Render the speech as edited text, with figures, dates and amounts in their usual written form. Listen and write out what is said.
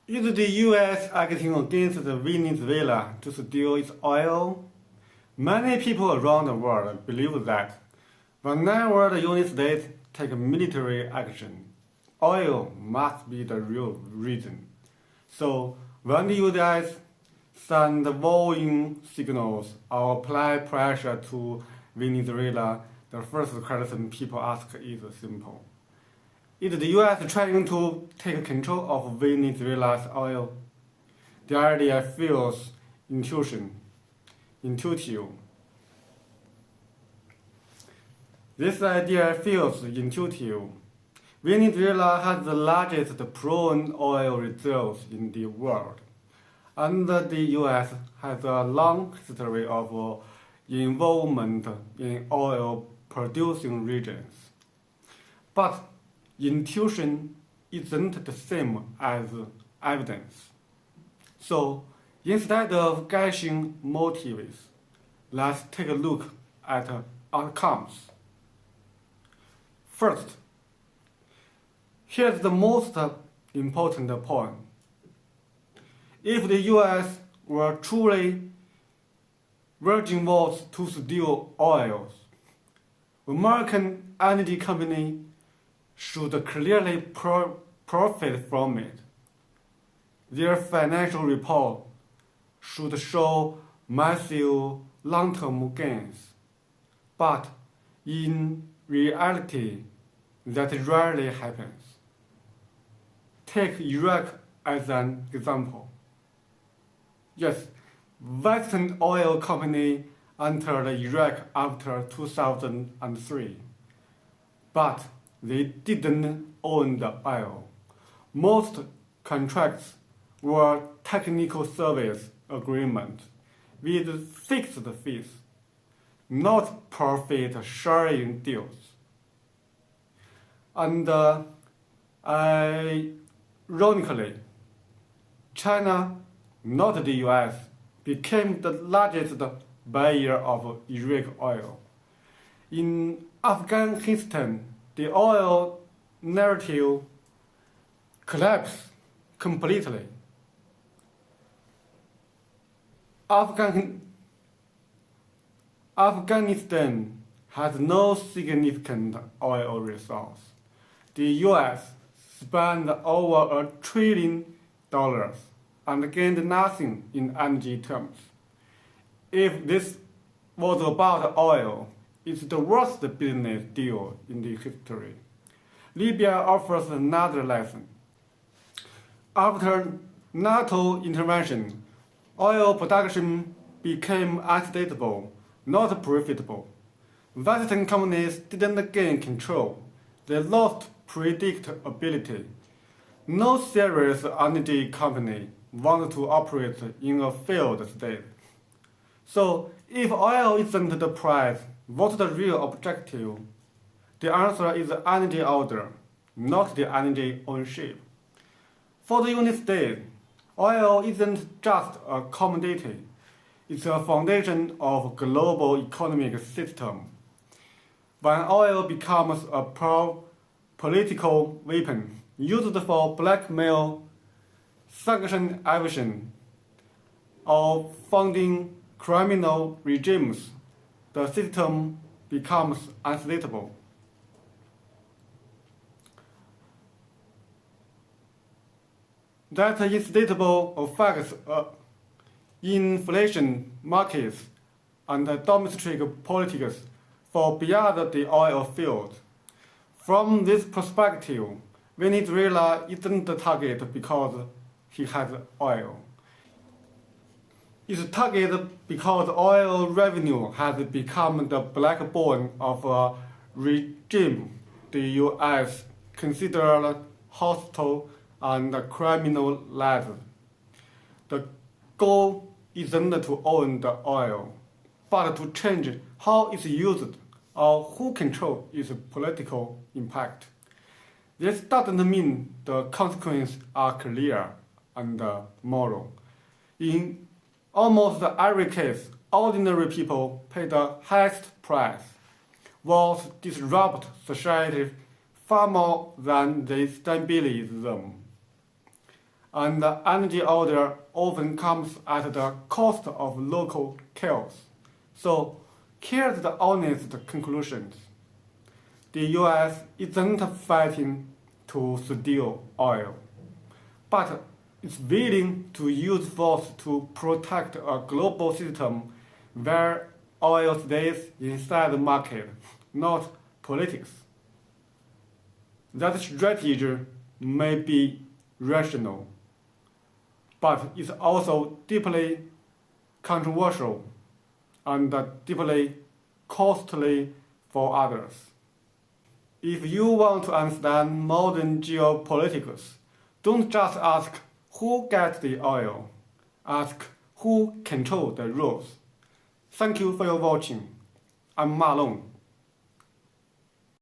Is the U.S. acting against Venezuela to steal its oil? Many people around the world believe that whenever the United States take military action, oil must be the real reason. So when the U.S. send warning signals or apply pressure to Venezuela, the first question people ask is simple. Is the U.S. trying to take control of Venezuela's oil? The idea feels intuitive. This idea feels intuitive. Venezuela has the largest proven oil reserves in the world, and the U.S. has a long history of involvement in oil-producing regions. But intuition isn't the same as evidence. So instead of guessing motives, let's take a look at outcomes. First, here's the most important point. If the U.S. were truly waging wars to steal oil, American energy company should clearly profit from it. Their financial report should show massive long-term gains. But in reality, that rarely happens. Take Iraq as an example. Yes, Western oil company entered Iraq after 2003, but they didn't own the oil. Most contracts were technical service agreements with fixed fees, not profit-sharing deals. And ironically, China, not the U.S., became the largest buyer of Iraq oil. In Afghanistan, the oil narrative collapsed completely. Afghanistan has no significant oil resource. The U.S. spent over $1 trillion and gained nothing in energy terms. If this was about oil, it's the worst business deal in the history. Libya offers another lesson. After NATO intervention, oil production became unstable, not profitable. Western companies didn't gain control. They lost predictability. No serious energy company wants to operate in a failed state. So, if oil isn't the price, what's the real objective? The answer is the energy order, not the energy ownership. For the United States, oil isn't just a commodity. It's a foundation of global economic system. When oil becomes a political weapon used for blackmail, sanction evasion, or funding criminal regimes, the system becomes unstable. That unstable affects inflation markets and domestic politics for beyond the oil field. From this perspective, Venezuela isn't the target because he has oil. It's target because oil revenue has become the backbone of a regime the U.S. considered hostile and criminal-led. The goal isn't to own the oil, but to change how it's used or who controls its political impact. This doesn't mean the consequences are clear and moral. In almost every case, ordinary people pay the highest price. Wars disrupt society far more than they stabilize them. and the energy order often comes at the cost of local chaos. So, here's the honest conclusions. The U.S. isn't fighting to steal oil, but it's willing to use force to protect a global system where oil stays inside the market, not politics. That strategy may be rational, but it's also deeply controversial and deeply costly for others. If you want to understand modern geopolitics, don't just ask who gets the oil, ask who controls the rules. Thank you for your watching. I'm Malone.